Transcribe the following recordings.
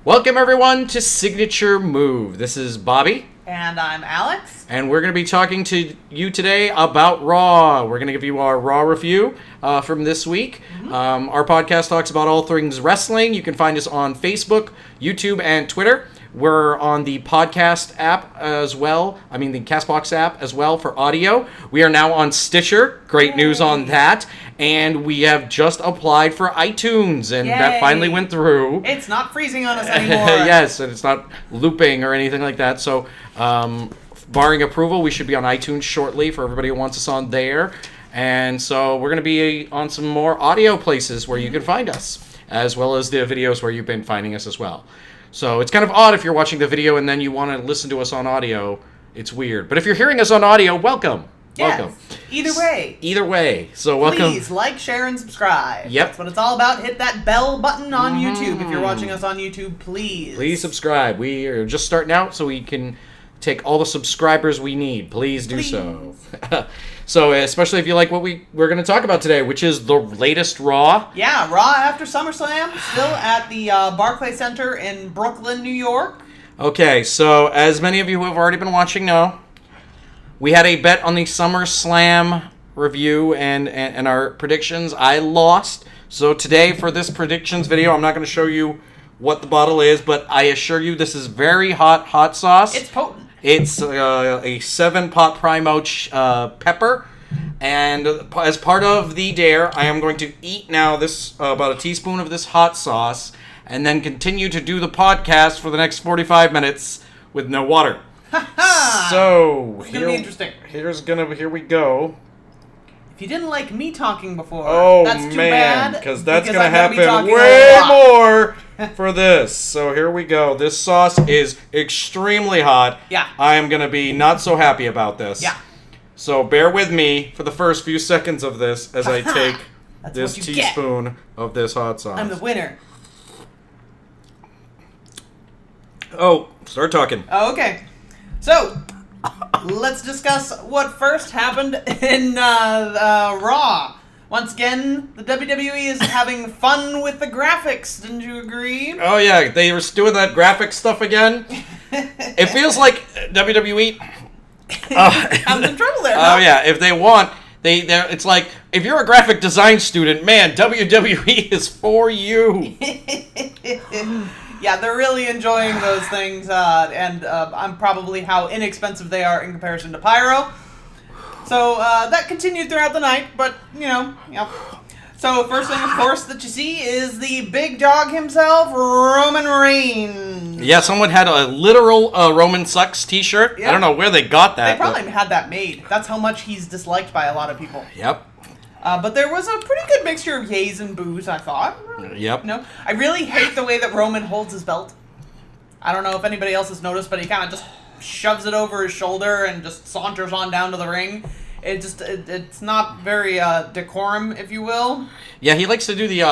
Welcome everyone to Signature Move. This is Bobby. And I'm Alex. And we're going to be talking to you today about Raw. We're going to give you our Raw review from this week. Our podcast talks about all things wrestling. You can find us on Facebook, YouTube, and Twitter. We're on the podcast app as well. I mean, the CastBox app as well for audio. We are now on Stitcher. Great news on that. And we have just applied for iTunes, and that finally went through. It's not freezing on us anymore. Yes, and it's not looping or anything like that. So, barring approval, we should be on iTunes shortly for everybody who wants us on there. And so we're going to be on some more audio places where you can find us, as well as the videos where you've been finding us as well. So it's kind of odd if you're watching the video and then you want to listen to us on audio. It's weird. But if you're hearing us on audio, welcome. Yes. Welcome. Either way. So welcome. Please like, share, and subscribe. Yep. That's what it's all about. Hit that bell button on YouTube. If you're watching us on YouTube, please. Please subscribe. We are just starting out, so we can take all the subscribers we need. Please do so. So, especially if you like what we're going to talk about today, which is the latest Raw. Yeah, Raw after SummerSlam, still at the Barclays Center in Brooklyn, New York. Okay, so as many of you who have already been watching know, we had a bet on the SummerSlam review and our predictions. I lost. So today, for this predictions video, I'm not going to show you what the bottle is, but I assure you this is very hot sauce. It's potent. It's a 7-pot Primo pepper, and as part of the dare, I am going to eat now this about a teaspoon of this hot sauce, and then continue to do the podcast for the next 45 minutes with no water. So it's gonna be interesting. Here we go. If you didn't like me talking before, that's too man, bad. because that's gonna I'm gonna be happen talking way a lot. more for this. So here we go. This sauce is extremely hot. Yeah. I am gonna be not so happy about this. Yeah. So bear with me for the first few seconds of this as I take this teaspoon of this hot sauce. I'm the winner. Oh, start talking. Oh, okay. So, let's discuss what first happened in Raw. Once again, the WWE is having fun with the graphics. Didn't you agree? Oh yeah, they were doing that graphic stuff again. It feels like WWE having some trouble there. Oh yeah, if they want, it's like if you're a graphic design student, man, WWE is for you. Yeah, they're really enjoying those things, and I'm probably how inexpensive they are in comparison to Pyro. So that continued throughout the night, but yeah. So first thing, of course, that you see is the big dog himself, Roman Reigns. Yeah, someone had a literal Roman Sucks t-shirt. Yeah. I don't know where they got that. They probably had that made. That's how much he's disliked by a lot of people. Yep. But there was a pretty good mixture of yays and boos, I thought. Yep. I really hate the way that Roman holds his belt. I don't know if anybody else has noticed, but he kind of just shoves it over his shoulder and just saunters on down to the ring. It's not very decorum, if you will. Yeah, he likes to do the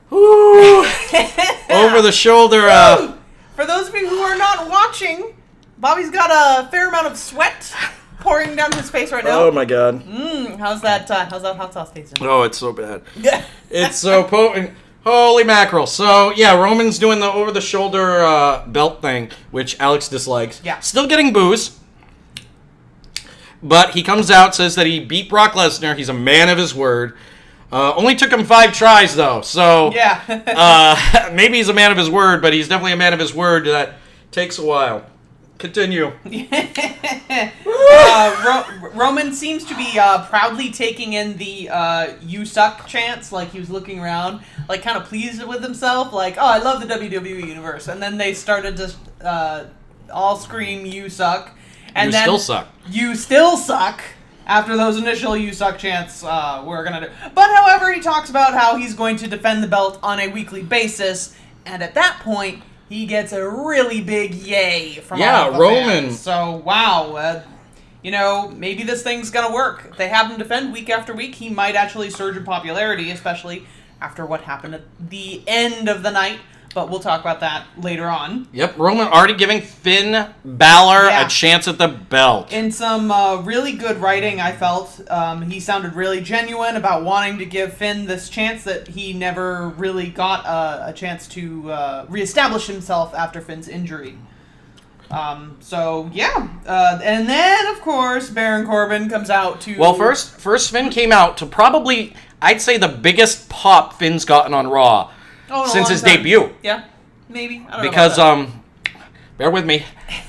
over the shoulder. For those of you who are not watching, Bobby's got a fair amount of sweat pouring down his face right now. Oh my god. How's that hot sauce tasting? Oh, it's so bad. It's so potent. Holy mackerel. So, yeah, Roman's doing the over-the-shoulder belt thing, which Alex dislikes. Yeah. Still getting boos. But he comes out, says that he beat Brock Lesnar. He's a man of his word. Only took him 5 tries, though. So, yeah. Maybe he's a man of his word, but he's definitely a man of his word that takes a while. Continue. Roman seems to be proudly taking in the "you suck" chants, like he was looking around, like kind of pleased with himself, like, oh, I love the WWE universe. And then they started to all scream "you suck," and you then still suck. You still suck. After those initial "you suck" chants, we're gonna do. But however, he talks about how he's going to defend the belt on a weekly basis, and at that point, he gets a really big yay from all of the Roman. fans. So, wow. Maybe this thing's going to work. If they have him defend week after week, he might actually surge in popularity, especially after what happened at the end of the night. but we'll talk about that later on. Yep, Roman already giving Finn Balor a chance at the belt. In some really good writing, I felt. He sounded really genuine about wanting to give Finn this chance that he never really got a chance to reestablish himself after Finn's injury. And then, of course, Baron Corbin comes out to... Well, first Finn came out to probably, I'd say, the biggest pop Finn's gotten on Raw since his debut. Yeah, maybe. I don't know because, about that. bear with me,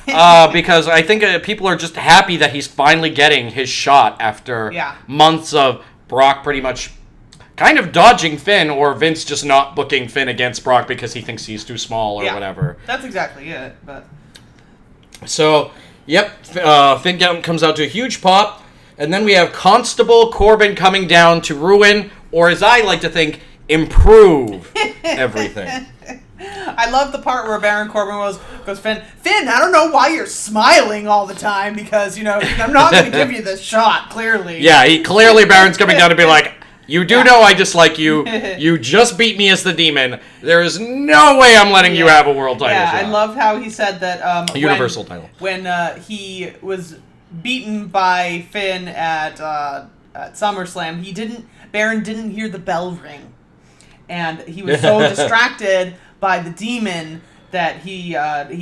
because I think people are just happy that he's finally getting his shot after months of Brock pretty much kind of dodging Finn, or Vince just not booking Finn against Brock because he thinks he's too small or whatever. That's exactly it, but... So, Finn comes out to a huge pop, and then we have Constable Corbin coming down to ruin, or as I like to think, improve everything. I love the part where Baron Corbin goes, Finn, I don't know why you're smiling all the time, because, I'm not going to give you this shot, clearly. Yeah, Baron's coming down to be like, you do know I dislike you. You just beat me as the demon. There is no way I'm letting you have a world title shot. I love how he said that... a universal title. When he was beaten by Finn at SummerSlam, Baron didn't hear the bell ring. And he was so distracted by the demon that he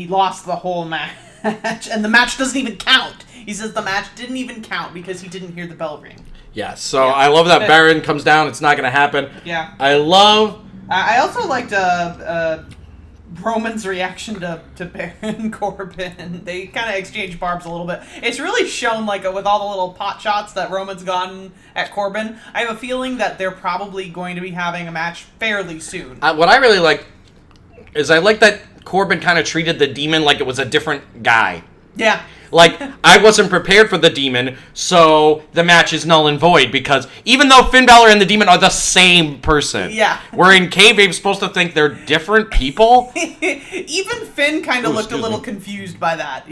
lost the whole match. And the match doesn't even count. He says the match didn't even count because he didn't hear the bell ring. Yeah, so I love that Baron comes down. It's not going to happen. Yeah. I also liked Roman's reaction to Baron Corbin. They kind of exchanged barbs a little bit. It's really shown, with all the little pot shots that Roman's gotten at Corbin. I have a feeling that they're probably going to be having a match fairly soon. What I really like is I like that Corbin kind of treated the demon like it was a different guy. Yeah. I wasn't prepared for the demon, so the match is null and void, because even though Finn Balor and the demon are the same person, we're in kayfabe supposed to think they're different people. Even Finn kind of looked a little confused by that,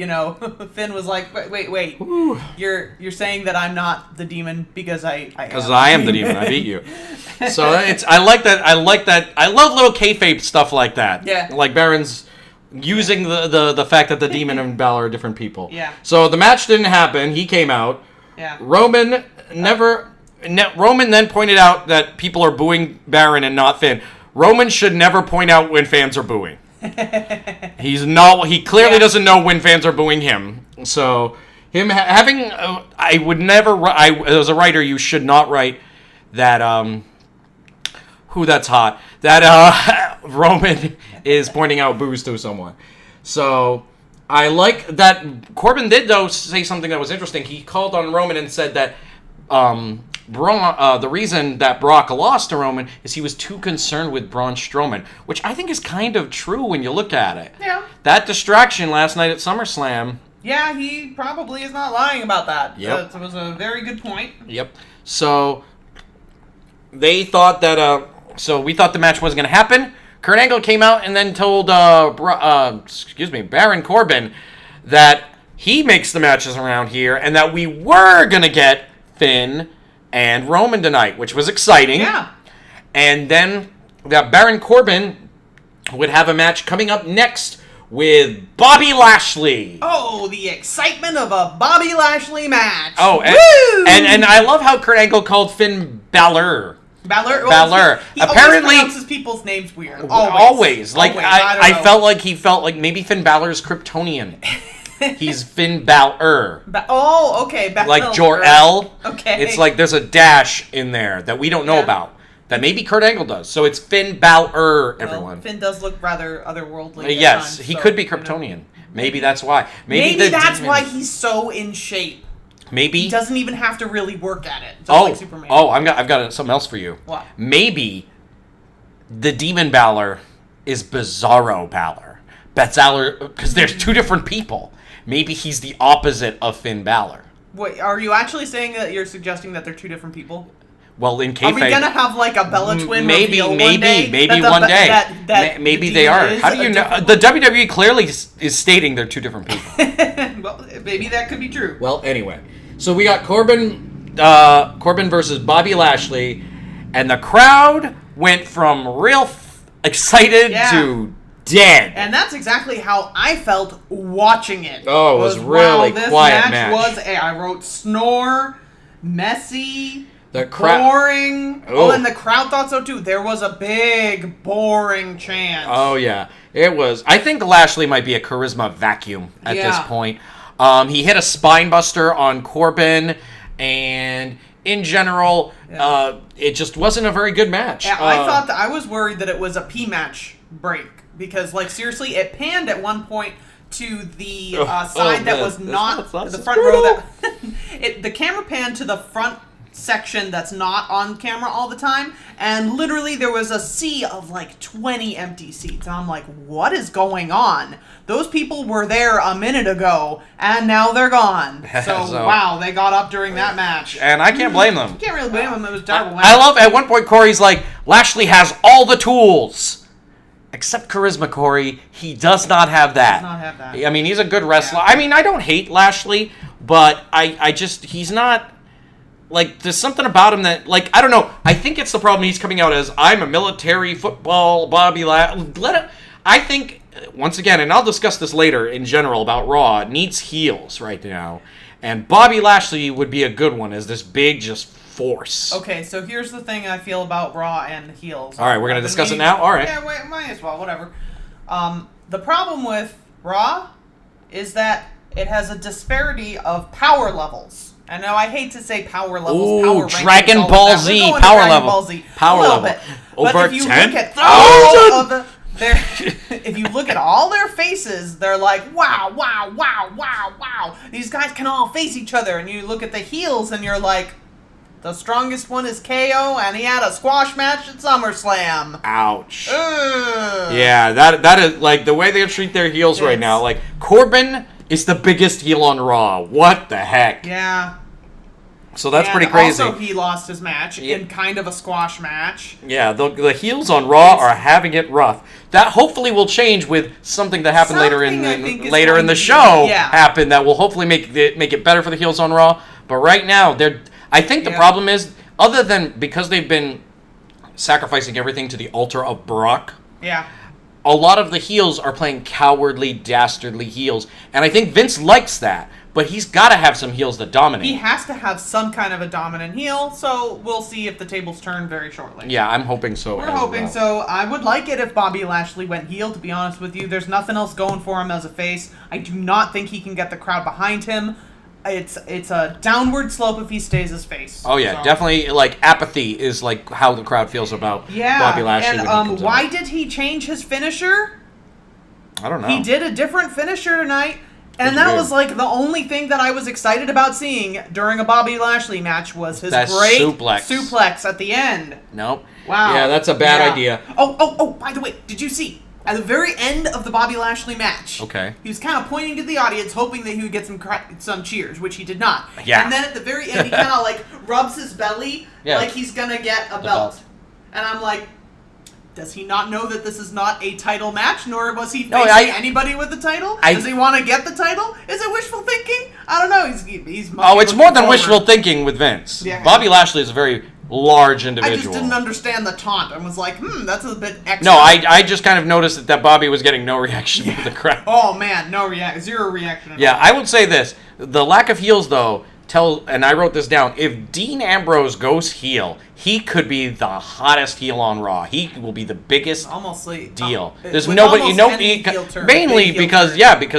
Finn was like, wait, you're saying that I'm not the demon because I am the demon. I beat you. So I like that. I love little kayfabe stuff like that. Yeah. Like Baron's using the fact that the demon and Balor are different people. Yeah. So the match didn't happen. He came out. Yeah. Roman then pointed out that people are booing Baron and not Finn. Roman should never point out when fans are booing. He clearly doesn't know when fans are booing him. So him having I would never as a writer you should not write that that's hot. That Roman is pointing out boos to someone. So I like that Corbin did, though, say something that was interesting. He called on Roman and said that the reason that Brock lost to Roman is he was too concerned with Braun Strowman, which I think is kind of true when you look at it. Yeah. That distraction last night at SummerSlam. Yeah, he probably is not lying about that. Yep. That was a very good point. Yep. So they thought that... So we thought the match wasn't going to happen. Kurt Angle came out and then told Baron Corbin that he makes the matches around here and that we were going to get Finn and Roman tonight, which was exciting. Yeah. And then that Baron Corbin would have a match coming up next with Bobby Lashley. Oh, the excitement of a Bobby Lashley match. Oh, and I love how Kurt Angle called Finn Balor. Balor. He Apparently pronounces people's names weird. Always. I felt like maybe Finn Balor's Kryptonian. He's Finn Balor. Okay. Like Jor-El. Okay. It's like there's a dash in there that we don't know about. That maybe Kurt Angle does. So it's Finn Balor, everyone. Well, Finn does look rather otherworldly. Yes, times, he could be Kryptonian. Maybe that's why. Maybe that's why he's so in shape. Maybe he doesn't even have to really work at it. Just like Superman. I've got something else for you. What? Maybe the Demon Balor is Bizarro Balor. Because there's two different people. Maybe he's the opposite of Finn Balor. Wait, are you actually saying that you're suggesting that they're two different people? Well, in kayfabe, are we gonna have like a Bella twin maybe reveal one day? Maybe one day. Maybe they are. How do you know? The WWE clearly is stating they're two different people. Well, maybe that could be true. Well, anyway, so we got Corbin versus Bobby Lashley, and the crowd went from real excited to dead. And that's exactly how I felt watching it. Oh, it was really this quiet match was I wrote snore, messy, boring. Oh, and the crowd thought so too. There was a big, boring chant. Oh, yeah. It was. I think Lashley might be a charisma vacuum at this point. He hit a spine buster on Corbin, and in general, it just wasn't a very good match. I was worried that it was a P-match break, because, like, seriously, it panned at one point to the side that was not the front row. The camera panned to the front section that's not on camera all the time, and literally there was a sea of like 20 empty seats, and I'm like, what is going on? Those people were there a minute ago and now they're gone. So wow, they got up during that match, and I can't blame them. You can't really blame them. It was terrible. I love at one point Corey's like, Lashley has all the tools except charisma. Corey, he does not have that. Does not have that. I mean, he's a good wrestler. I mean, I don't hate Lashley, but I just, he's not. Like, there's something about him that, like, I don't know. I think it's the problem he's coming out as, I'm a military football Bobby Lashley. I think, once again, and I'll discuss this later in general about Raw, needs heels right now. And Bobby Lashley would be a good one as this big, just force. Okay, so here's the thing I feel about Raw and heels. All right, we're going to discuss it now? All right. Yeah, wait, might as well, whatever. The problem with Raw is that it has a disparity of power levels. I know I hate to say power levels. Ooh, Dragon Ball Z power level. Power level. Over 10,000. If you look at all their faces, they're like, wow, wow, wow, wow, wow. These guys can all face each other. And you look at the heels, and you're like, the strongest one is KO, and he had a squash match at SummerSlam. Ouch. Yeah, that is like the way they treat their heels right now. Like Corbin is the biggest heel on Raw. What the heck? Yeah. So that's pretty crazy. Also, he lost his match in kind of a squash match. Yeah, the heels on Raw are having it rough. That hopefully will change with something that happened later in the show. Happen that will hopefully make it better for the heels on Raw. But right now, I think the problem is, other than because they've been sacrificing everything to the altar of Brock. Yeah. A lot of the heels are playing cowardly, dastardly heels. And I think Vince likes that. But he's got to have some heels that dominate. He has to have some kind of a dominant heel, so we'll see if the tables turn very shortly. Yeah, I'm hoping so. We're hoping so. I would like it if Bobby Lashley went heel, to be honest with you. There's nothing else going for him as a face. I do not think he can get the crowd behind him. It's a downward slope if he stays as face. Oh, yeah, definitely, like, apathy is, like, how the crowd feels about Bobby Lashley. And why did he change his finisher? I don't know. He did a different finisher tonight. And that was, like, the only thing that I was excited about seeing during a Bobby Lashley match was his great suplex at the end. Nope. Wow. Yeah, that's a bad idea. Oh, by the way, did you see? At the very end of the Bobby Lashley match, he was kind of pointing to the audience, hoping that he would get some cheers, which he did not. Yeah. And then at the very end, he kind of, like, rubs his belly like he's going to get a belt. And I'm like, does he not know that this is not a title match, nor was he facing anybody with the title? Does he want to get the title? Is it wishful thinking? I don't know. He's it's more than wishful thinking with Vince. Yeah. Bobby Lashley is a very large individual. I just didn't understand the taunt and was like, that's a bit extra. No, I just kind of noticed that Bobby was getting no reaction from the crowd. Oh, man, zero reaction at all. I would say this. The lack of heels, though, and I wrote this down, if Dean Ambrose goes heel, he could be the hottest heel on Raw. He will be the biggest deal. There's nobody, mainly because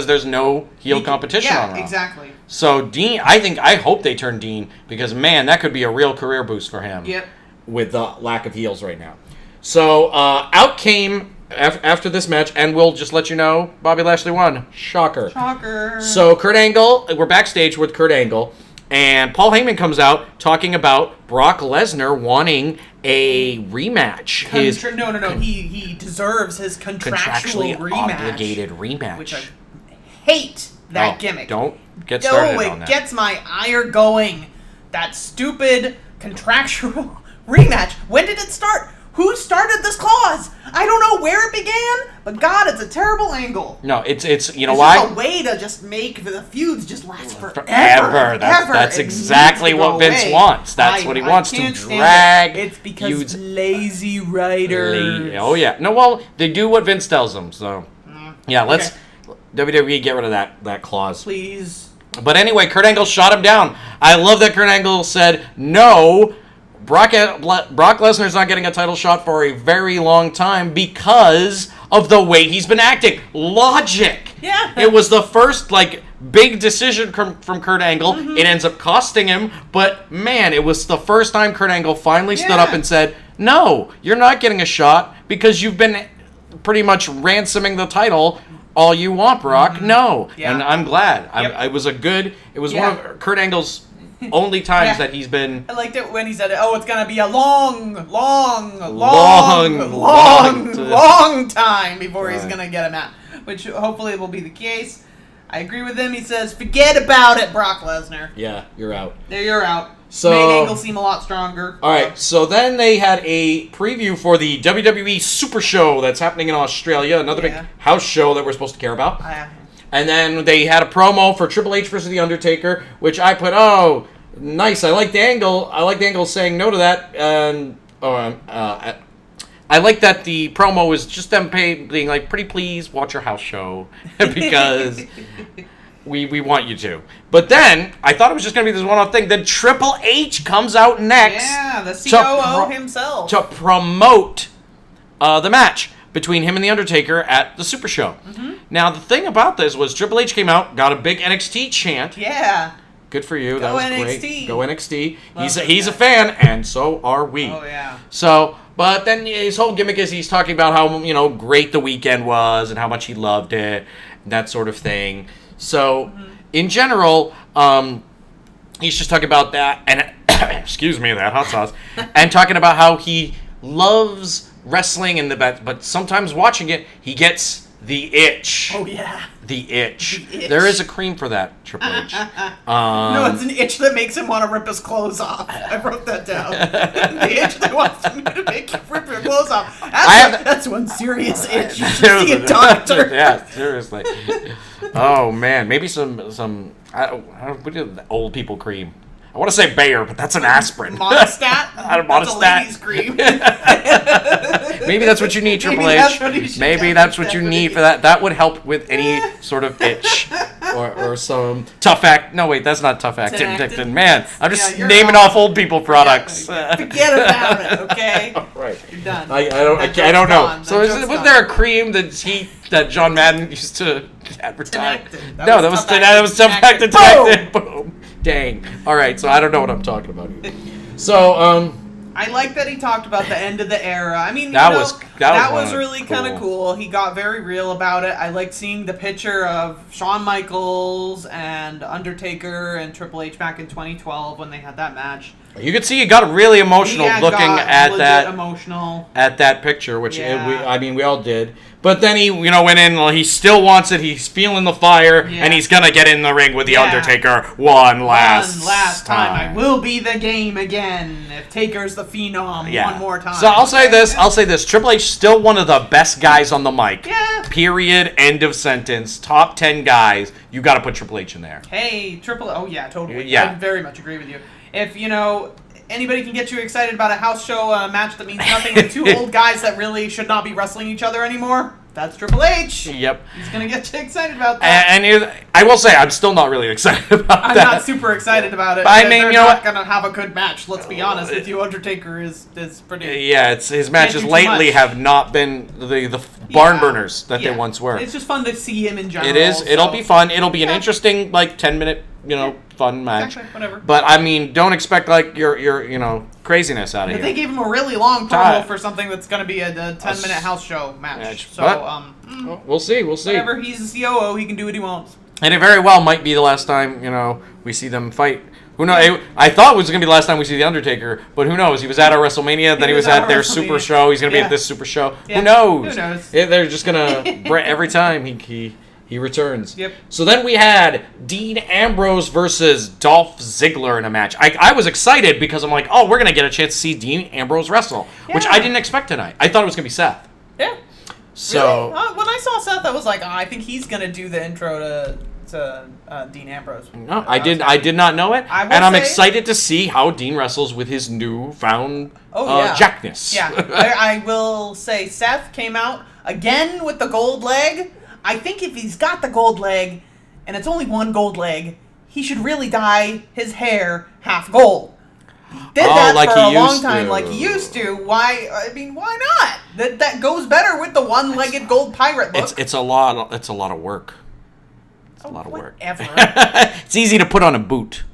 there's no heel competition on Raw. Yeah, exactly. So Dean, I hope they turn Dean, because man, that could be a real career boost for him. Yep. With the lack of heels right now. So out came after this match, and we'll just let you know, Bobby Lashley won. Shocker. So Kurt Angle, we're backstage with Kurt Angle. And Paul Heyman comes out talking about Brock Lesnar wanting a rematch. He deserves his contractually obligated rematch. Which I hate that gimmick. Don't get started on that. It gets my ire going. That stupid contractual rematch. When did it start? Who started this clause? I don't know where it began, but God, it's a terrible angle. No, it's you know It's why? just a way to just make the feuds just last forever. That's exactly what Vince wants. That's what he wants, to drag. It's because feuds. lazy writers. Oh yeah. No, well, they do what Vince tells them. So yeah, let's WWE get rid of that clause, please. But anyway, Kurt Angle shot him down. I love that Kurt Angle said no. Brock Lesnar's not getting a title shot for a very long time because of the way he's been acting. Logic. Yeah. It was the first, big decision from Kurt Angle. Mm-hmm. It ends up costing him, but, man, it was the first time Kurt Angle finally stood up and said, no, you're not getting a shot because you've been pretty much ransoming the title all you want, Brock. Mm-hmm. No. Yeah. And I'm glad. Yep. It was one of Kurt Angle's only times that he's been... I liked it when he said, it's going to be a long time before he's going to get a match, which hopefully will be the case. I agree with him. He says, forget about it, Brock Lesnar. Yeah, you're out. There, you're out. So, made Angle seem a lot stronger. All right, so then they had a preview for the WWE Super Show that's happening in Australia, another big house show that we're supposed to care about. And then they had a promo for Triple H versus The Undertaker, which I put, nice. I like the angle. I like the angle saying no to that. And I like that the promo was just them being like, pretty please watch your house show because we want you to. But then I thought it was just going to be this one-off thing. Then Triple H comes out next. Yeah, the COO himself. To promote the match between him and The Undertaker at the Super Show. Mm-hmm. Now, the thing about this was Triple H came out, got a big NXT chant. Yeah. Good for you. That was great. Go NXT. He's a fan, and so are we. Oh, yeah. So, but then his whole gimmick is he's talking about how, great the weekend was and how much he loved it, and that sort of thing. So, in general, he's just talking about that, and excuse me, that hot sauce, and talking about how he loves wrestling and but sometimes watching it, he gets the itch. Oh, yeah. The itch. There is a cream for that, Triple H. No, it's an itch that makes him want to rip his clothes off. I wrote that down. The itch that wants him to make you rip your clothes off. That's one serious itch. You should see a doctor. Yeah, seriously. Oh, man. Maybe some what is the old people cream? I want to say Bayer, but that's an aspirin. Monostat? That's a ladies' cream. Maybe that's what you need, Triple H. Maybe that's what you need for that. That would help with any sort of itch. Or some Tough Act. No, wait, that's not Tough Actin. Man, I'm just naming off old people products. Forget about it, okay? Right. You're done. I don't know. So was there a cream that John Madden used to advertise? No, that was Tough Actin. Boom. Dang. All right, so I don't know what I'm talking about here. So, I like that he talked about the end of the era. I mean, that was really kind of cool. He got very real about it. I liked seeing the picture of Shawn Michaels and Undertaker and Triple H back in 2012 when they had that match. You could see he got really emotional looking at that picture, which we all did. But then he, went in. He still wants it. He's feeling the fire, and he's gonna get in the ring with the Undertaker one last time. I will be the game again if Taker's the Phenom one more time. So I'll say this: Triple H still one of the best guys on the mic. Yeah. Period. End of sentence. Top 10 guys. You got to put Triple H in there. Hey, Oh yeah, totally. Yeah. I very much agree with you. If anybody can get you excited about a house show match that means nothing with two old guys that really should not be wrestling each other anymore, that's Triple H. Yep. He's going to get you excited about that. And I will say, I'm still not really excited about that. I'm not super excited about it. I mean, they're not going to have a good match, let's be honest with you. Undertaker is pretty... Yeah, his matches lately have not been the barn burners that they once were. It's just fun to see him in general. It is. It'll be fun. It'll be an interesting, 10-minute, fun match. Exactly, whatever. But, I mean, don't expect, your craziness out of here. They gave him a really long promo for something that's going to be a 10-minute house show match. So, we'll see. Whenever he's the COO, he can do what he wants. And it very well might be the last time, we see them fight. Who knows? I thought it was going to be the last time we see The Undertaker, but who knows? He was at our WrestleMania, then he was at their Super Show. He's going to be at this Super Show. Yeah. Who knows? Who knows? They're just going to... every time he He returns. Yep. So then we had Dean Ambrose versus Dolph Ziggler in a match. I was excited because I'm like, oh, we're going to get a chance to see Dean Ambrose wrestle, which I didn't expect tonight. I thought it was going to be Seth. Yeah. So really? When I saw Seth, I was like, I think he's going to do the intro to Dean Ambrose. No, I did not know it, and I'm excited to see how Dean wrestles with his newfound jackness. Yeah, I will say Seth came out again with the gold leg. I think if he's got the gold leg, and it's only one gold leg, he should really dye his hair half gold. Did that like for a he long used time, to. like he used to. Why? I mean, why not? That goes better with the one-legged gold pirate look. It's a lot of work. It's a lot of work. Whatever. It's easy to put on a boot,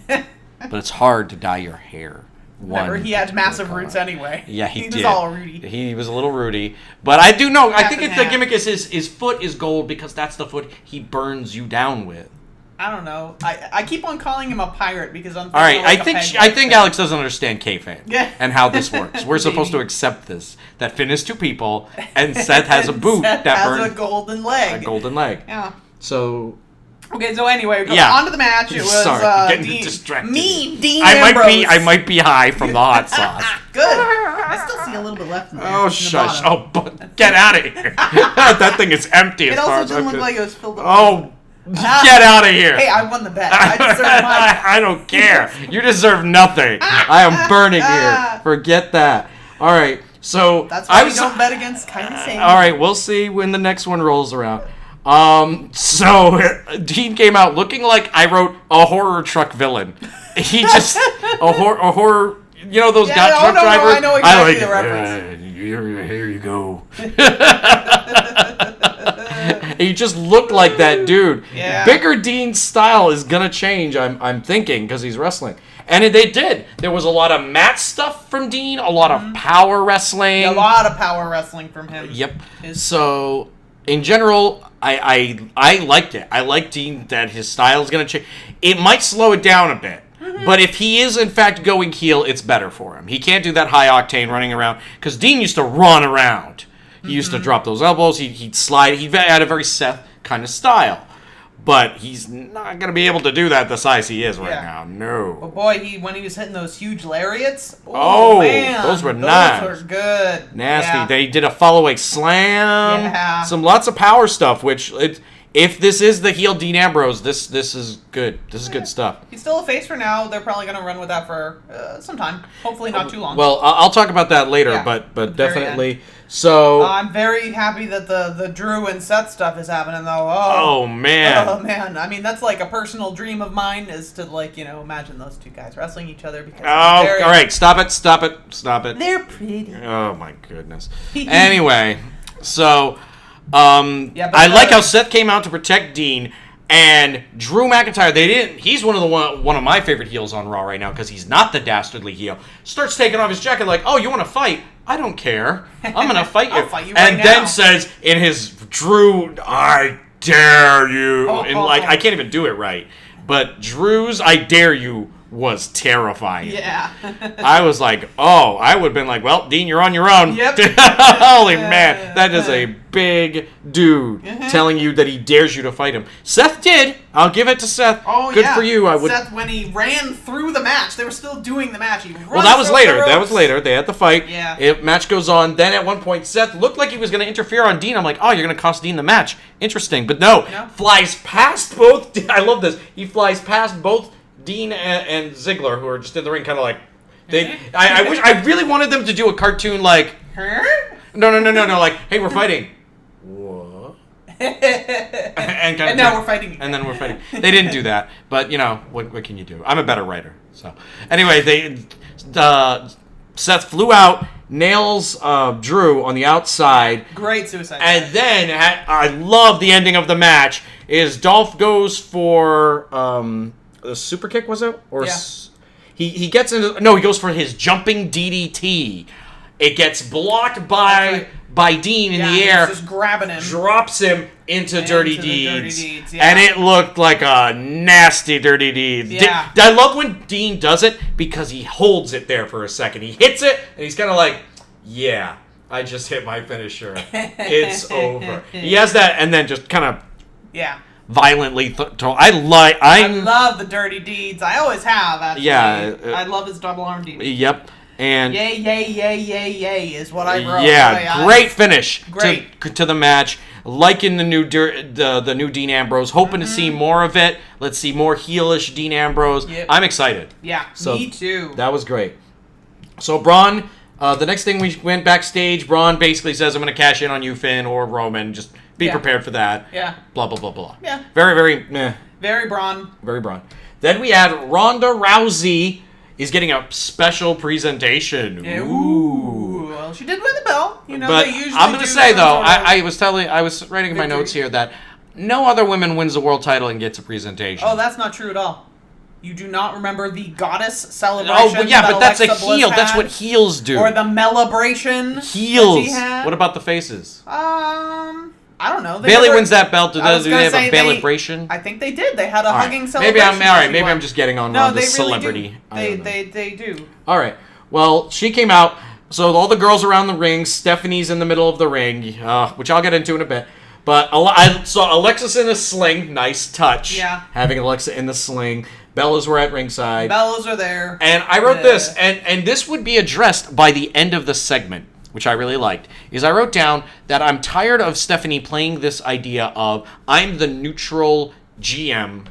but it's hard to dye your hair. Remember, he had massive roots anyway. Yeah, he did. He was all rooty. He was a little rooty. But I do know, I think and the half. gimmick is his foot is gold because that's the foot he burns you down with. I don't know. I keep on calling him a pirate because I'm. All right, like I think Alex doesn't understand kayfabe and how this works. We're Maybe. supposed to accept this. That Finn is two people, and Seth has a boot Seth that has burns a golden leg. a golden leg. Yeah. So. Okay, so anyway, Yeah. on to the match. It was getting distracted. Dean I Ambrose. might be high from the hot sauce. Good. I still see a little bit left in there. Oh in the shush! bottom. Oh, but get out of here! That thing is empty. It as far also as didn't I'm look concerned. like it was filled up. Oh, get out of here! Hey, I won the bet. I deserve my. I don't care. You deserve nothing. I am burning here. Forget that. All right. So That's why we don't bet against Kylie Sane. all right, we'll see when the next one rolls around. So Dean came out looking like I wrote a horror truck villain. He just a horror. You know those truck drivers. I know exactly the reference. Here you go. He just looked like that dude. Yeah. Bigger Dean's style is gonna change. I'm thinking because he's wrestling, and they did. There was a lot of mat stuff from Dean, a lot of power wrestling, A lot of power wrestling from him. Yep. So in general, I liked it. I like Dean that his style is gonna change. It might slow it down a bit. But if he is, in fact, going heel, it's better for him. He can't do that high octane running around. Because Dean used to run around. He used to drop those elbows. He'd slide. He had a very Seth kind of style. But he's not going to be able to do that the size he is right now. No. But boy, when he was hitting those huge lariats. Oh, man, those were nice. Those were good. Nasty. Yeah. They did a follow-away slam. Yeah. Lots of power stuff, which... If this is the heel Dean Ambrose, this is good. This is good stuff. He's still a face for now. They're probably going to run with that for some time. Hopefully not too long. Well, I'll talk about that later, Yeah, but definitely. So I'm very happy that the Drew and Seth stuff is happening, though. Oh man. Oh man. I mean, that's like a personal dream of mine is to imagine those two guys wrestling each other because all right, stop it. They're pretty. Oh my goodness. Anyway, so but I like how Seth came out to protect Dean. And Drew McIntyre, he's one of my favorite heels on Raw right now because he's not the dastardly heel. Starts taking off his jacket like, oh, you want to fight? I don't care. I'm going to fight you. I'll fight you right and then now. says in his Drew, I dare you. And I can't even do it right. But Drew's I dare you was terrifying. Yeah. I was like, oh, I would have been like, well, Dean, you're on your own. Yep. Holy man, that is a big dude telling you that he dares you to fight him. Seth did. I'll give it to Seth. Oh, good for you. I would. Seth, when he ran through the match, they were still doing the match. Well, that was later. They had the fight. Yeah. Match goes on. Then at one point, Seth looked like he was going to interfere on Dean. I'm like, oh, you're going to cost Dean the match. Interesting. But no. Flies past both. I love this. He flies past both Dean and Ziggler, who are just in the ring, kind of like they. I really wanted them to do a cartoon like. No. Like, hey, we're fighting. What? and now we're fighting. And then we're fighting. They didn't do that, but what can you do? I'm a better writer. So anyway, Seth flew out, nails Drew on the outside. Great suicide. And then I love the ending of the match. Is Dolph goes for the super kick, was it? Or he gets into he goes for his jumping DDT. It gets blocked by Dean in the air. He's just grabbing him. Drops him into Dirty Deeds. Dirty Deeds, yeah. And it looked like a nasty Dirty Deeds. Yeah. I love when Dean does it because he holds it there for a second. He hits it and he's kind of like, yeah, I just hit my finisher. It's over. He has that and then just kind of Yeah. Violently. I love the dirty deeds. I always have, actually. Yeah. I love his double arm deed. Yep. And yay, yay, yay, yay, yay is what I wrote. Yeah, great finish Great. to the match. Liking the new Dean Ambrose. Hoping to see more of it. Let's see more heelish Dean Ambrose. Yep. I'm excited. Yeah, so me too. That was great. So Braun, the next thing we went backstage, Braun basically says, I'm going to cash in on you, Finn, or Roman. Just be prepared for that. Yeah. Blah, blah, blah, blah. Yeah. Very, very, meh. Very Braun. Very Braun. Then we had Ronda Rousey is getting a special presentation. Yeah, ooh. Well, she did win the belt. You know, but they usually I'm going to say, though, I was writing in my victory. notes here that no other woman wins the world title and gets a presentation. Oh, that's not true at all. You do not remember the goddess celebration? Oh, but yeah, but that's Alexa a heel. Bliss That's had? what heels do. Or the Melibration Heels. that she had? What about the faces? I don't know. Bailey wins that belt. Do I was they gonna have say a Bailey-bration? I think they did. They had a All right. hugging celebration. Maybe I'm all right. she Maybe won. I'm just getting on No, the they celebrity. really do. They do. All right. Well, she came out. So all the girls around the ring. Stephanie's in the middle of the ring, which I'll get into in a bit. But I saw Alexis in a sling. Nice touch. Yeah. Having Alexa in the sling. Bellas were at ringside. Bellas are there. And I wrote this, and this would be addressed by the end of the segment, which I really liked, is I wrote down that I'm tired of Stephanie playing this idea of I'm the neutral GM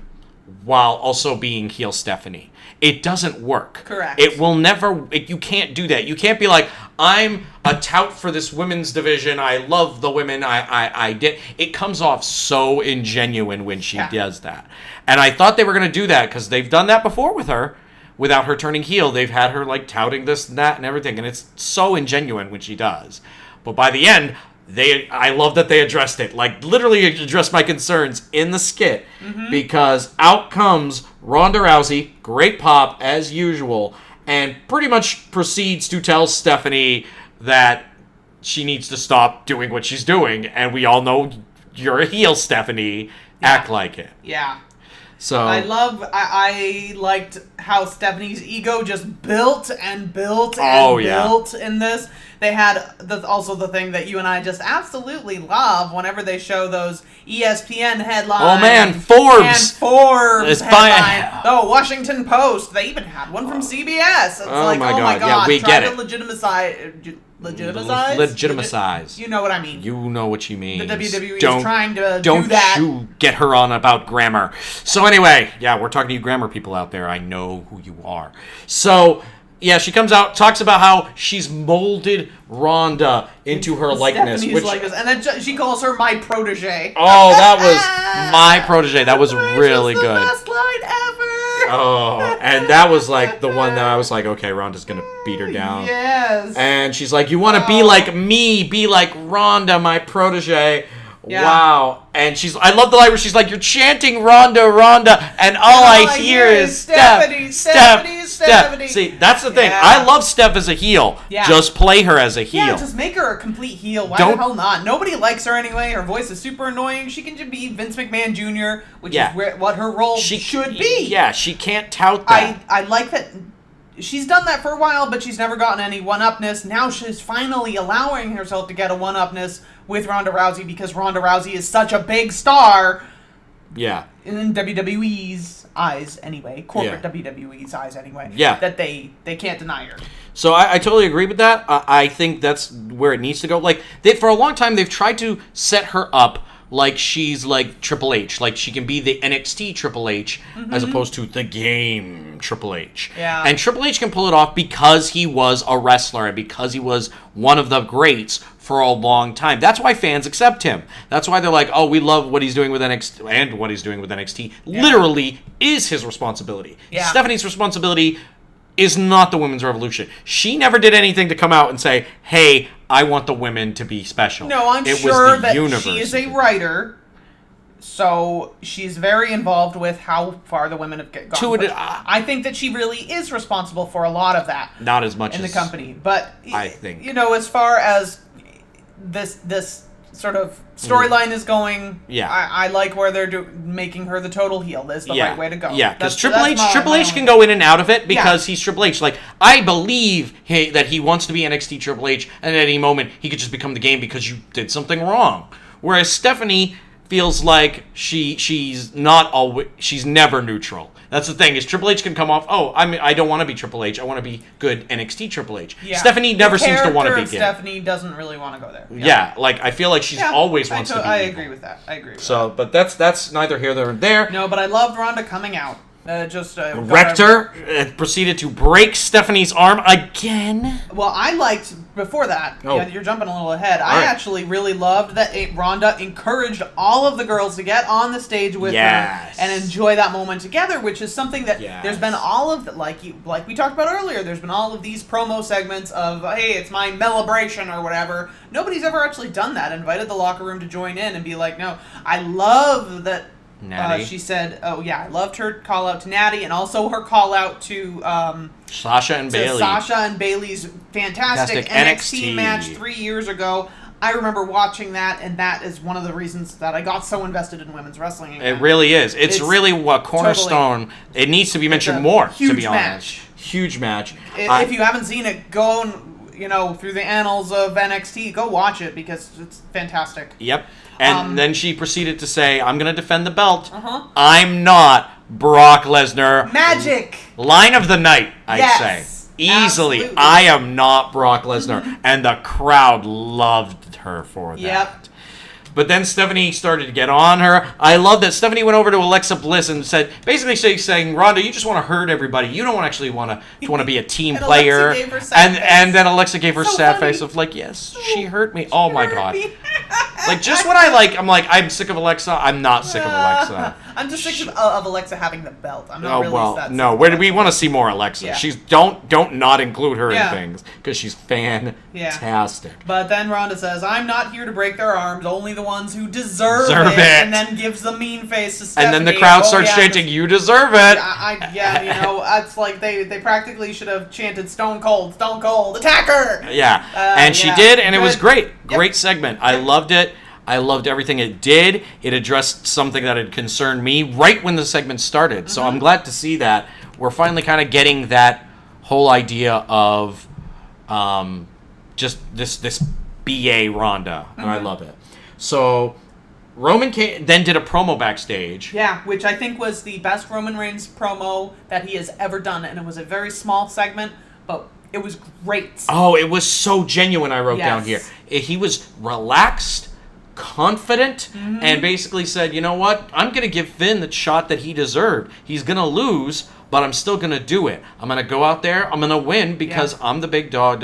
while also being heel Stephanie. It doesn't work. Correct. It will never, you can't do that. You can't be like, I'm a tout for this women's division. I love the women. I did. It comes off so ingenuine when she does that. And I thought they were going to do that because they've done that before with her. Without her turning heel, they've had her like touting this and that and everything, and it's so ingenuine when she does. But by the end, I love that they addressed it, like literally addressed my concerns in the skit, because out comes Ronda Rousey, great pop as usual, and pretty much proceeds to tell Stephanie that she needs to stop doing what she's doing, and we all know you're a heel, Stephanie. Act like it. Yeah. So I liked how Stephanie's ego just built and built and built in this. They had also the thing that you and I just absolutely love whenever they show those ESPN headlines. Oh man, Forbes! And Forbes It's headline. Oh, Washington Post. They even had one from CBS. It's oh my god. Yeah, we try get to it. Legitimize? You know what I mean. You know what she means. The WWE is trying to do that. Don't you get her on about grammar. So anyway, yeah, we're talking to you grammar people out there. I know who you are. So, yeah, she comes out, talks about how she's molded Ronda into her likeness. Likeness. And then she calls her my protege. Oh, that was my protege. That was really good. Best line ever. Oh, and that was like the one that I was like, okay, Ronda's gonna beat her down. Yes. And she's like, you want to be like me, be like Ronda, my protege. Yeah. Wow. And I love the line where she's like, you're chanting Ronda, Ronda, and all I hear is Stephanie. See, that's the thing. Yeah. I love Steph as a heel. Yeah. Just play her as a heel. Yeah, just make her a complete heel. Why the hell not? Nobody likes her anyway. Her voice is super annoying. She can just be Vince McMahon Jr., which is what her role should be. Yeah, she can't tout that. I like that. She's done that for a while, but she's never gotten any one-upness. Now she's finally allowing herself to get a one-upness with Ronda Rousey because Ronda Rousey is such a big star. Yeah. In WWE's eyes, anyway. Corporate WWE's eyes, anyway. Yeah. That they can't deny her. So I totally agree with that. I think that's where it needs to go. Like, for a long time, they've tried to set her up like she's like Triple H, like she can be the NXT Triple H as opposed to the game Triple H. Yeah. And Triple H can pull it off because he was a wrestler and because he was one of the greats for a long time. That's why fans accept him. That's why they're like, oh, we love what he's doing with NXT and what he's doing with NXT. Yeah. Literally is his responsibility. Yeah. Stephanie's responsibility is not the women's revolution. She never did anything to come out and say, hey, I want the women to be special. No, I'm sure that she is a writer, so she's very involved with how far the women have gone. I think that she really is responsible for a lot of that. Not as much in the company. But, I think. As far as this sort of storyline is going, I like where they're making her the total heel. That's the right way to go. Yeah, because Triple H can go in and out of it because he's Triple H. Like, I believe that he wants to be NXT Triple H, and at any moment he could just become the game because you did something wrong. Whereas Stephanie, feels like she's not always, she's never neutral. That's the thing, is Triple H can come off, I don't want to be Triple H, I want to be good NXT Triple H. Yeah. Stephanie never seems to want to be good. Stephanie doesn't really want to go there. Yeah, like, I feel like she's always wants to be I evil. agree with that. I agree with that. But that's neither here nor there. No, but I loved Ronda coming out. Wrecked her, proceeded to break Stephanie's arm again. Well, I liked, before that, you're jumping a little ahead, I actually really loved that Ronda encouraged all of the girls to get on the stage with her and enjoy that moment together, which is something that there's been all of, like we talked about earlier, there's been all of these promo segments of, hey, it's my Melibration or whatever. Nobody's ever actually done that, invited the locker room to join in and be like, no, I love that. She said, I loved her call out to Natty and also her call out to Sasha and Bayley. Sasha and Bayley's fantastic NXT match 3 years ago. I remember watching that, and that is one of the reasons that I got so invested in women's wrestling again. It really is. It's really what cornerstone. Totally, it needs to be mentioned more, to be honest. Huge match. If you haven't seen it, go through the annals of NXT, go watch it because it's fantastic. Yep. And then she proceeded to say, I'm going to defend the belt. I'm not Brock Lesnar. Magic. Line of the night, I'd say. Easily. Absolutely. I am not Brock Lesnar. And the crowd loved her for that. Yep. But then Stephanie started to get on her. I love that Stephanie went over to Alexa Bliss and said, basically saying, Ronda, you just want to hurt everybody. You don't actually want to be a team player. And then Alexa gave her sad face of like, yes, she hurt me. Oh my God. Like, just when I'm like, I'm sick of Alexa. I'm not sick of Alexa. I'm just sick of Alexa having the belt. I'm not really that sick. No, we want to see more Alexa. Yeah. She's don't not include her in things because she's fantastic. But then Ronda says, I'm not here to break their arms, only the ones who deserve it. And then gives the mean face to Stephanie. And then the crowd starts chanting, you deserve it. It's like they practically should have chanted Stone Cold, attack her. Yeah, and she did, and it was great. Great segment. I loved it. I loved everything it did. It addressed something that had concerned me right when the segment started. So I'm glad to see that. We're finally kind of getting that whole idea of just this BA Ronda. I love it. So Roman then did a promo backstage. Yeah, which I think was the best Roman Reigns promo that he has ever done. And it was a very small segment, but it was great. Oh, it was so genuine, I wrote down here. He was relaxed, confident, and basically said, you know what? I'm going to give Finn the shot that he deserved. He's going to lose, but I'm still going to do it. I'm going to go out there. I'm going to win because I'm the big dog.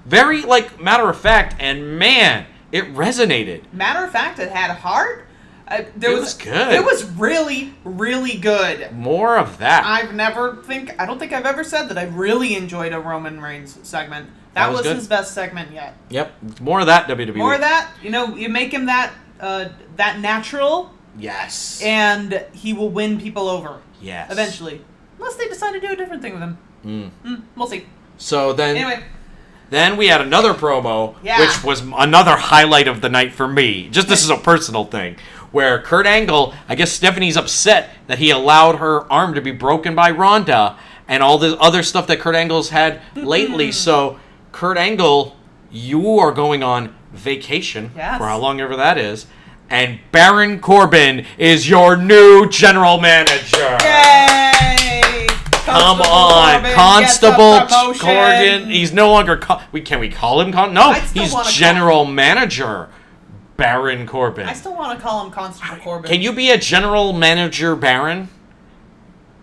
Very, matter of fact, and man, it resonated. Matter of fact, it had heart. It was good. It was really, really good. More of that. I don't think I've ever said that I really enjoyed a Roman Reigns segment. That was his best segment yet. Yep. More of that, WWE. More of that. You make him that natural. Yes. And he will win people over. Yes. Eventually. Unless they decide to do a different thing with him. We'll see. So then... Anyway. Then we had another promo, which was another highlight of the night for me. Just this is a personal thing. Where Kurt Angle, I guess Stephanie's upset that he allowed her arm to be broken by Ronda and all the other stuff that Kurt Angle's had lately. So, Kurt Angle, you are going on vacation for how long ever that is. And Baron Corbin is your new general manager. Yay! Come on, Constable Corbin. He's no longer... Can we call him... No, he's general manager. Baron Corbin. I still want to call him Constable Corbin. Can you be a general manager Baron?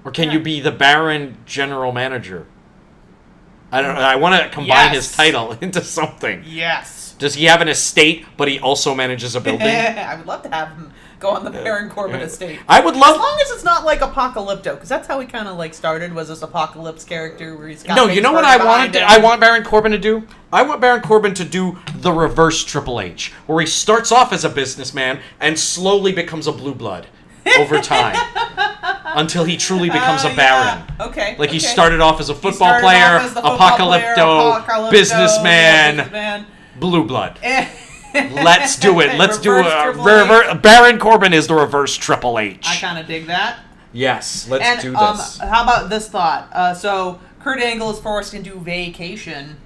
Or can you be the Baron general manager? I don't know. I want to combine his title into something. Yes. Does he have an estate, but he also manages a building? I would love to have him go on the Baron Corbin estate. I would love... As long as it's not like Apocalypto, because that's how he kind of started, was this Apocalypse character where he's got... No, you know what I want Baron Corbin to do? I want Baron Corbin to do the reverse Triple H, where he starts off as a businessman and slowly becomes a blue blood over time. Until he truly becomes a Baron. Okay. He started off as a football player, Apocalypto, businessman, blue blood. Let's do it. Let's do it. Baron Corbin is the reverse Triple H. I kind of dig that. Yes, let's do this. How about this thought? So, Kurt Angle is forced into vacation.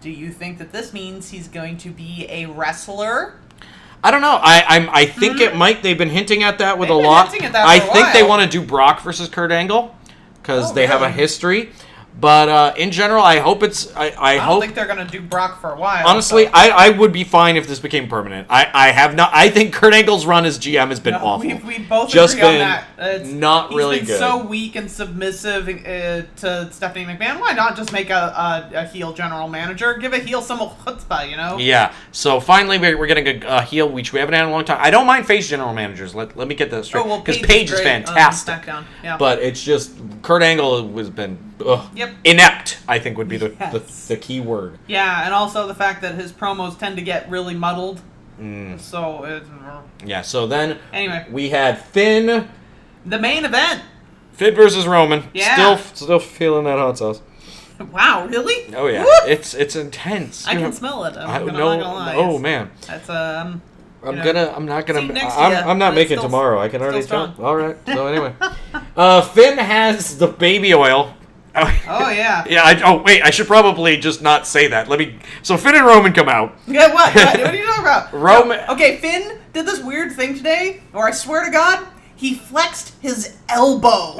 Do you think that this means he's going to be a wrestler? I don't know. I think it might. They've been hinting at that with They've a been lot. hinting at that I for a think they while. want to do Brock versus Kurt Angle because Oh, they have a really? history. But in general, I hope it's. I don't hope. think they're gonna do Brock for a while. Honestly, so. I would be fine if this became permanent. I have not. I think Kurt Angle's run as GM has been awful. We both Just agree on been that. not really He's been good. so weak and submissive to Stephanie McMahon. Why not just make a heel general manager? Give a heel some chutzpah, you know? Yeah. So finally, we're getting a heel, which we haven't had in a long time. I don't mind face general managers. Let me get that straight. Oh, well, Because Paige Paige is great on fantastic. SmackDown, yeah. But it's just Kurt Angle has been Yep. inept. I think would be Yes. the key word. Yeah, and also the fact that his promos tend to get really muddled. Mm. So it's Yeah. So then anyway, we had Finn the main event. versus Roman. Yeah. Still feeling that hot sauce. Wow, really? Oh yeah. Woo! It's intense. I can smell it. I'm not no. gonna lie. Oh man. That's I'm you know, not gonna. see you next year, I'm not but making still- tomorrow. I can already still tell. strong. All right. So anyway, Finn has the baby oil. Oh yeah. Yeah. Wait. I should probably just not say that. So Finn and Roman come out. Yeah, what? What are you talking about? Roman. No, okay, Finn did this weird thing today, or I swear to God, he flexed his elbow.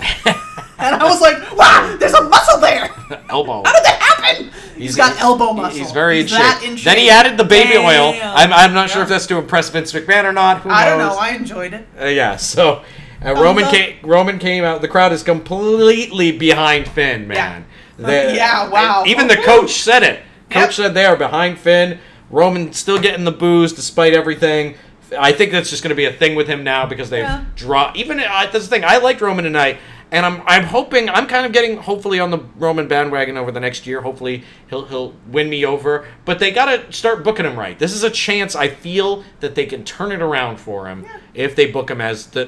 And I was like, wow, there's a muscle there. Elbow. How did that happen? He's got elbow muscle. He's very in that shape. Then he added the baby oil. Damn. I'm not sure Yeah. if that's to impress Vince McMahon or not. Who knows? I don't know. I enjoyed it. Yeah. So Thumbs Roman came out. The crowd is completely behind Finn, man. Yeah, wow. Even the coach said it. Yep. Coach said they are behind Finn. Roman still getting the booze despite everything. I think that's just going to be a thing with him now because they've dropped. Even that's the thing. I liked Roman tonight, and I'm hoping I'm kind of getting hopefully on the Roman bandwagon over the next year. Hopefully he'll win me over. But they got to start booking him right. This is a chance. I feel that they can turn it around for him if they book him as the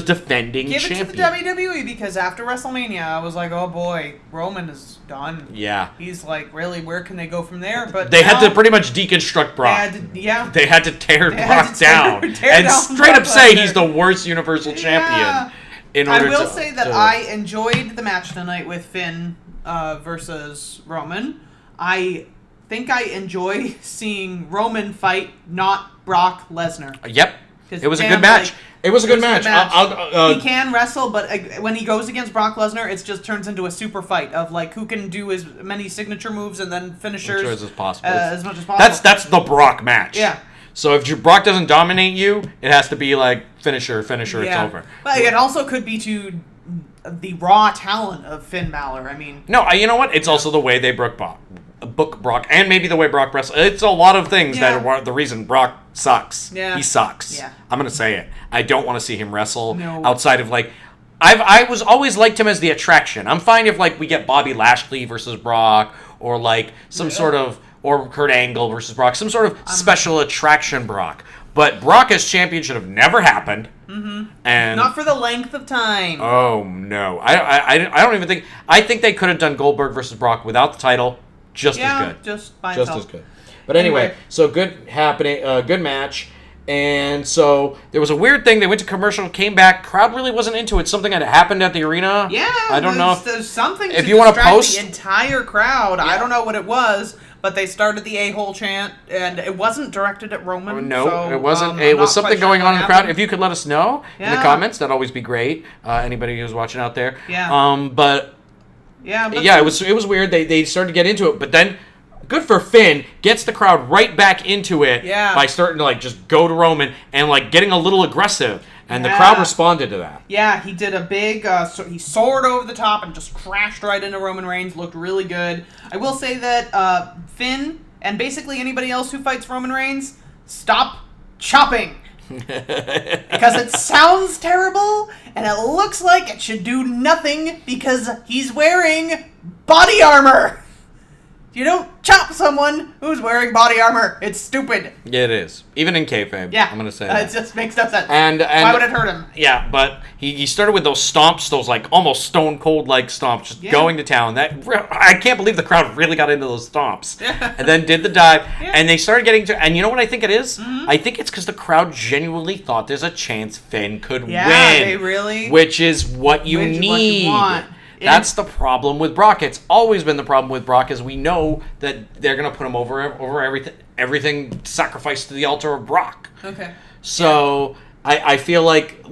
defending Give champion. it to the WWE because after WrestleMania, I was like, oh boy, Roman is done. Yeah. He's like, really, where can they go from there? But They now, had to pretty much deconstruct Brock. They had to tear They had Brock to down tear and down straight Brock up say Lesnar. he's the worst Universal Champion. In I order will to, say that to- I enjoyed the match tonight with Finn versus Roman. I think I enjoy seeing Roman fight, not Brock Lesnar. Yep. 'Cause It was a damn, good match. like, It was a good match. He can wrestle, but when he goes against Brock Lesnar, it just turns into a super fight of like who can do as many signature moves and then finishers as possible. as much as possible. That's the Brock match. Yeah. So if Brock doesn't dominate you, it has to be like finisher, it's over. But it also could be to the raw talent of Finn Balor. I mean, No, you know what? It's also the way they book Brock, and maybe the way Brock wrestles. It's a lot of things that are the reason Brock sucks. Yeah. He sucks. Yeah. I'm gonna say it. I don't want to see him wrestle No. outside of like. I was always liked him as the attraction. I'm fine if like we get Bobby Lashley versus Brock or like some sort of or Kurt Angle versus Brock, some sort of special attraction Brock. But Brock as champion should have never happened. Mm-hmm. And not for the length of time. oh no, I don't even think. I think they could have done Goldberg versus Brock without the title, just as good. Just by Just itself. as good. But anyway, Anyway. so good happening, good match. And so there was a weird thing. They went to commercial, came back. Crowd really wasn't into it. Something had happened at the arena. Yeah, I don't know if there's something. if to you wanna distract post- the entire crowd. I don't know what it was, but they started the a-hole chant, and it wasn't directed at Roman. no, so, it wasn't. I'm It was not something quite sure going what on in the crowd. happened. If you could let us know in the Yeah. comments, that'd always be great. Anybody who's watching out there. Yeah. But yeah, but yeah, it was weird. They started to get into it, but then good for Finn gets the crowd right back into it by starting to like just go to Roman and like getting a little aggressive, and the crowd responded to that. Yeah, he did a big. He soared over the top and just crashed right into Roman Reigns. Looked really good. I will say that Finn and basically anybody else who fights Roman Reigns, stop chopping. Because it sounds terrible and it looks like it should do nothing because he's wearing body armor. You don't chop someone who's wearing body armor. It's stupid. It is. Even in kayfabe. Yeah. I'm going to say that. It just makes no sense. And why would it hurt him? Yeah, but he started with those stomps, those like almost stone cold like stomps, just going to town. I can't believe the crowd really got into those stomps. And then did the dive, and they started getting to. And you know what I think it is? Mm-hmm. I think it's because the crowd genuinely thought there's a chance Finn could win. They really. Which is what you need. Want. That's the problem with Brock. It's always been the problem with Brock, is we know that they're going to put him over everything sacrificed to the altar of Brock. Okay. So I feel like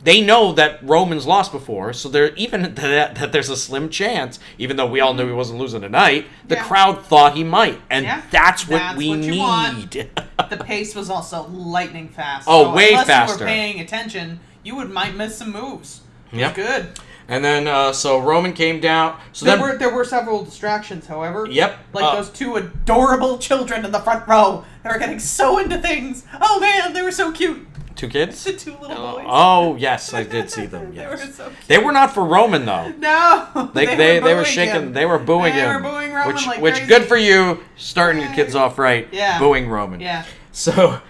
they know that Roman's lost before, so there even that there's a slim chance, even though we all knew he wasn't losing tonight, the crowd thought he might, and that's what we need. The pace was also lightning fast. Oh, so way unless faster. you were paying attention, you might miss some moves. It was good. And then so Roman came down. So there were several distractions, however. Yep. Like those two adorable children in the front row. They were getting so into things. Oh man, they were so cute. Two kids? The two little boys. Oh, yes, I did see them. Yes. They were so cute. They were not for Roman, though. No. They were shaking. Him. They were booing they him. They were booing Roman which crazy. Good for you, starting your kids off right. Yeah. Booing Roman. Yeah. So,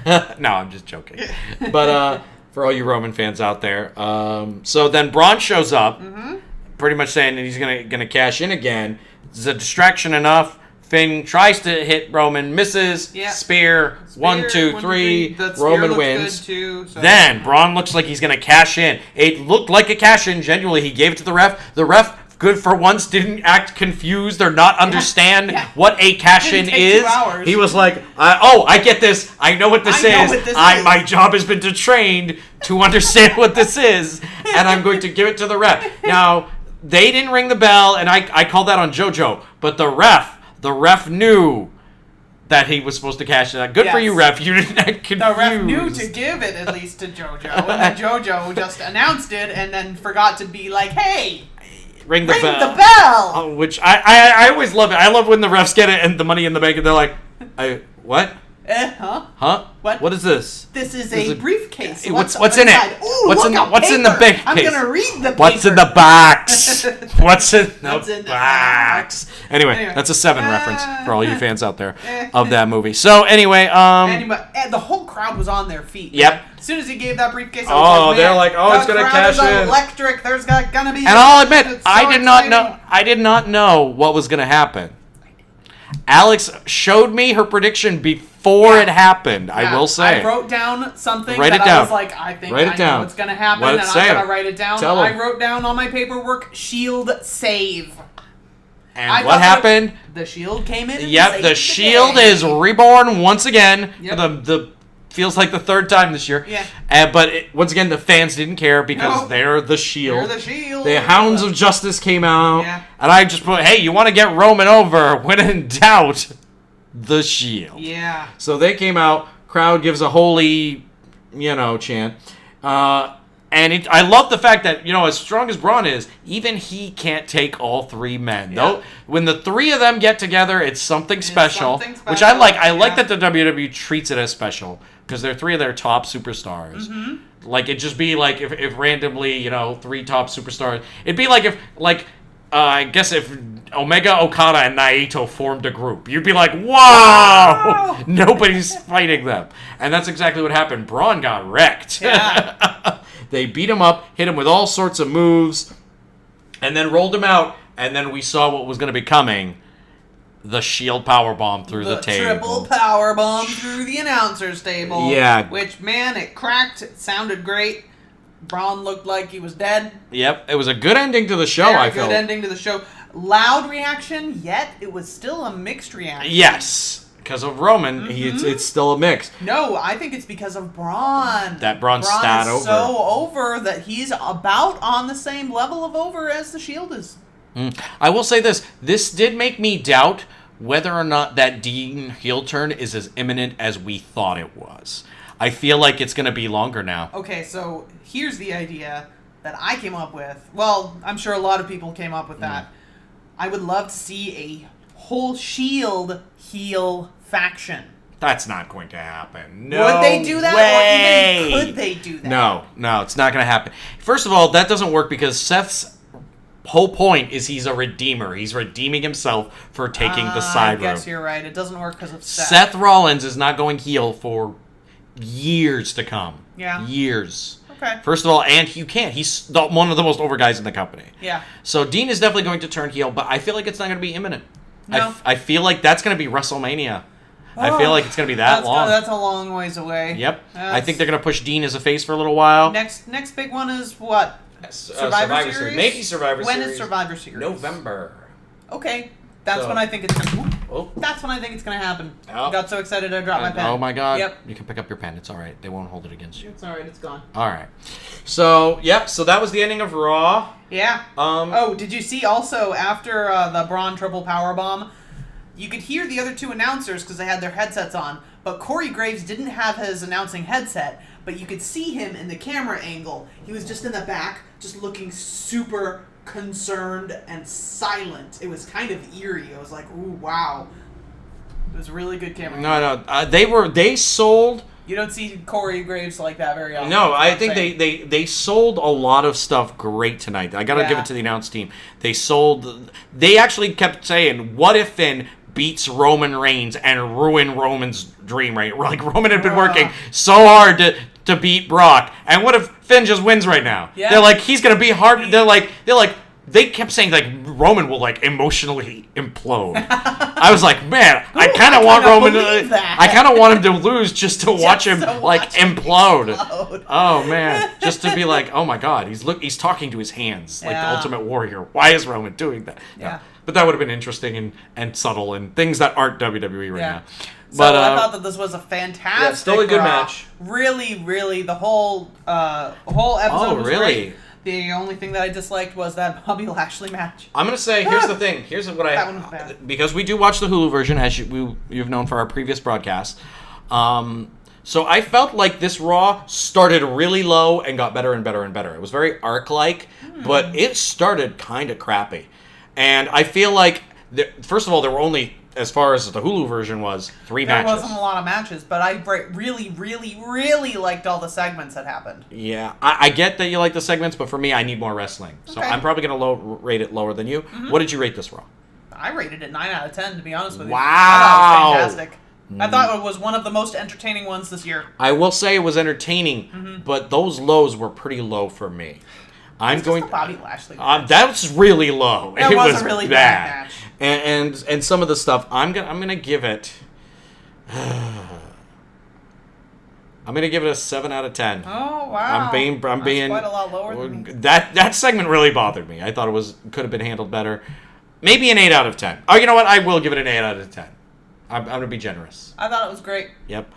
no, I'm just joking. But for all you Roman fans out there, so then Braun shows up, pretty much saying that he's gonna cash in again. Is a distraction enough? Finn tries to hit Roman, misses. Yeah. Spear. 1, 2, 3. Roman wins. Good too, so. Then Braun looks like he's gonna cash in. It looked like a cash in. Genuinely, he gave it to the ref. The ref, good for once, didn't act confused or not understand what a cash in is. 2 hours. He was like, I get this. I know what this is. My job has been trained to understand what this is, and I'm going to give it to the ref. Now, they didn't ring the bell, and I called that on JoJo, but the ref knew that he was supposed to cash in. Good for you, ref. You didn't act confused. The ref knew to give it at least to JoJo, and then JoJo just announced it and then forgot to be like, hey, ring the bell. Oh, which I always love it. I love when the refs get it and the money in the bank and they're like, what? Huh? Huh? What is this? This is a briefcase. What's in it? Ooh, what's in the big case? I'm gonna read the paper. What's in the box? What's in the box? box? Anyway, that's a Seven reference for all you fans out there of that movie. So anyway, and the whole crowd was on their feet. Yep. As soon as he gave that briefcase, they're like, it's gonna cash in. Electric. There's gonna be. And I'll admit, I did not know what was gonna happen. Alex showed me her prediction before it happened, I will say. I wrote down something I was like, I think I know what's going to happen, and I'm going to write it down. I wrote down on my paperwork, shield save. And what happened? The shield came in. Yep, the shield is reborn once again. Yep. The feels like the third time this year. Yeah. But once again, the fans didn't care because they're the shield. They're the shield. The Hounds of Justice came out. Yeah. And I just put, hey, you want to get Roman over? When in doubt, the shield. Yeah. So they came out. Crowd gives a holy, chant. And I love the fact that, as strong as Braun is, even he can't take all three men. Though when the three of them get together, it's something special. Which I like. I like that the WWE treats it as special because they're three of their top superstars. Mm-hmm. Like it'd just be like if randomly, three top superstars. It'd be like I guess if Omega, Okada, and Naito formed a group, you'd be like, wow! Nobody's fighting them. And that's exactly what happened. Braun got wrecked. Yeah. They beat him up, hit him with all sorts of moves, and then rolled him out, and then we saw what was going to be coming. The Shield powerbomb through the table. Triple powerbomb through the announcer's table. Yeah. Which, man, it cracked. It sounded great. Braun looked like he was dead. Yep. It was a good ending to the show, I felt. Good ending to the show. Loud reaction, yet it was still a mixed reaction. Yes. Because of Roman, it's still a mix. No, I think it's because of Braun. That Braun's stat over. So over that he's about on the same level of over as the Shield is. I will say this. This did make me doubt whether or not that Dean heel turn is as imminent as we thought it was. I feel like it's going to be longer now. Okay, so here's the idea that I came up with. Well, I'm sure a lot of people came up with that. I would love to see a whole Shield heel faction. That's not going to happen. No Would they do that? way. Or even could they do that? No, it's not going to happen. First of all, that doesn't work because Seth's whole point is he's a redeemer. He's redeeming himself for taking the side road. I guess you're right. It doesn't work because of Seth. Seth Rollins is not going heel for years to come. Yeah. Years. Okay. First of all, and you can't. He's one of the most over guys in the company. Yeah. So Dean is definitely going to turn heel, but I feel like it's not going to be imminent. No. I feel like that's going to be WrestleMania. I feel like it's going to be that long. That's a long ways away. Yep. I think they're going to push Dean as a face for a little while. Next big one is what? Survivor Series? Maybe Survivor When Series. When is Survivor Series? November. Okay. That's when I think it's gonna. Oh. That's when I think it's gonna happen. Oh. I got so excited I dropped my pen. Oh my god. Yep. You can pick up your pen. It's all right. They won't hold it against you. It's all right. It's gone. All right. So so that was the ending of Raw. Yeah. Oh, did you see also after the Braun triple powerbomb? You could hear the other two announcers because they had their headsets on, but Corey Graves didn't have his announcing headset, but you could see him in the camera angle. He was just in the back, just looking super concerned and silent. It was kind of eerie. I was like, ooh, wow. It was really good camera. No, they sold. You don't see Corey Graves like that very often. No, I think they sold a lot of stuff great tonight. I got to give it to the announce team. They actually kept saying, what if Finn beats Roman Reigns and ruin Roman's dream, right? Like, Roman had been working so hard to beat Brock, and what if Finn just wins right now? Yeah. They're like, he's going to be hard. They kept saying, like, Roman will, like, emotionally implode. I was like, man, I kind of want Roman to... I kind of want him to lose just to watch him, implode. Oh, man. Just to be like, oh, my God, he's talking to his hands, like the Ultimate Warrior. Why is Roman doing that? Yeah. No. But that would have been interesting and subtle and things that aren't WWE right now. But I thought that this was a fantastic still a good match. Really, really, the whole episode was great. The only thing that I disliked was that Bobby Lashley match. I'm going to say, here's the thing. Here's what that one was bad. Because we do watch the Hulu version, as you've known for our previous broadcast. So I felt like this Raw started really low and got better and better and better. It was very arc-like, but it started kind of crappy. And I feel like, first of all, there were only, as far as the Hulu version was, 3 matches. There wasn't a lot of matches, but I really, really, really liked all the segments that happened. Yeah, I get that you like the segments, but for me, I need more wrestling. So I'm probably going to rate it lower than you. Mm-hmm. What did you rate this Raw? I rated it 9 out of 10, to be honest with you. Wow. I thought it was fantastic. I thought it was one of the most entertaining ones this year. I will say it was entertaining, but those lows were pretty low for me. I'm going to Bobby Lashley. That's really low. It was a really bad match. And some of the stuff I'm gonna give it. I'm gonna give it a 7 out of 10. Oh wow! I'm being quite a lot lower than me. That segment really bothered me. I thought could have been handled better. Maybe an 8 out of 10. Oh, you know what? I will give it an 8 out of 10. I'm gonna be generous. I thought it was great. Yep.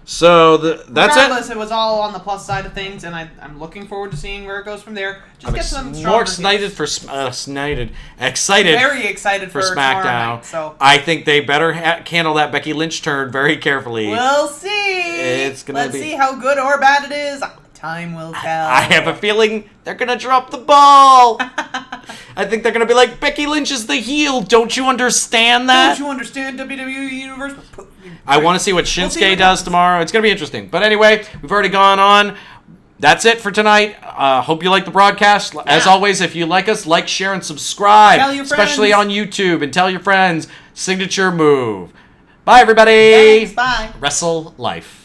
So that's Regardless, it was all on the plus side of things, and I'm looking forward to seeing where it goes from there. Just get some stronger more excited very excited for SmackDown. Night, so I think they better handle that Becky Lynch turn very carefully. We'll see. Let's see how good or bad it is. Time will tell. I have a feeling they're gonna drop the ball. I think they're gonna be like, Becky Lynch is the heel. Don't you understand that? Don't you understand WWE Universe? I want to see what Shinsuke does tomorrow. It's going to be interesting. But anyway, we've already gone on. That's it for tonight. Hope you like the broadcast. As always, if you like us, like, share, and subscribe. Tell your especially on YouTube. And tell your friends. Signature move. Bye, everybody. Thanks, bye. Wrestle Life.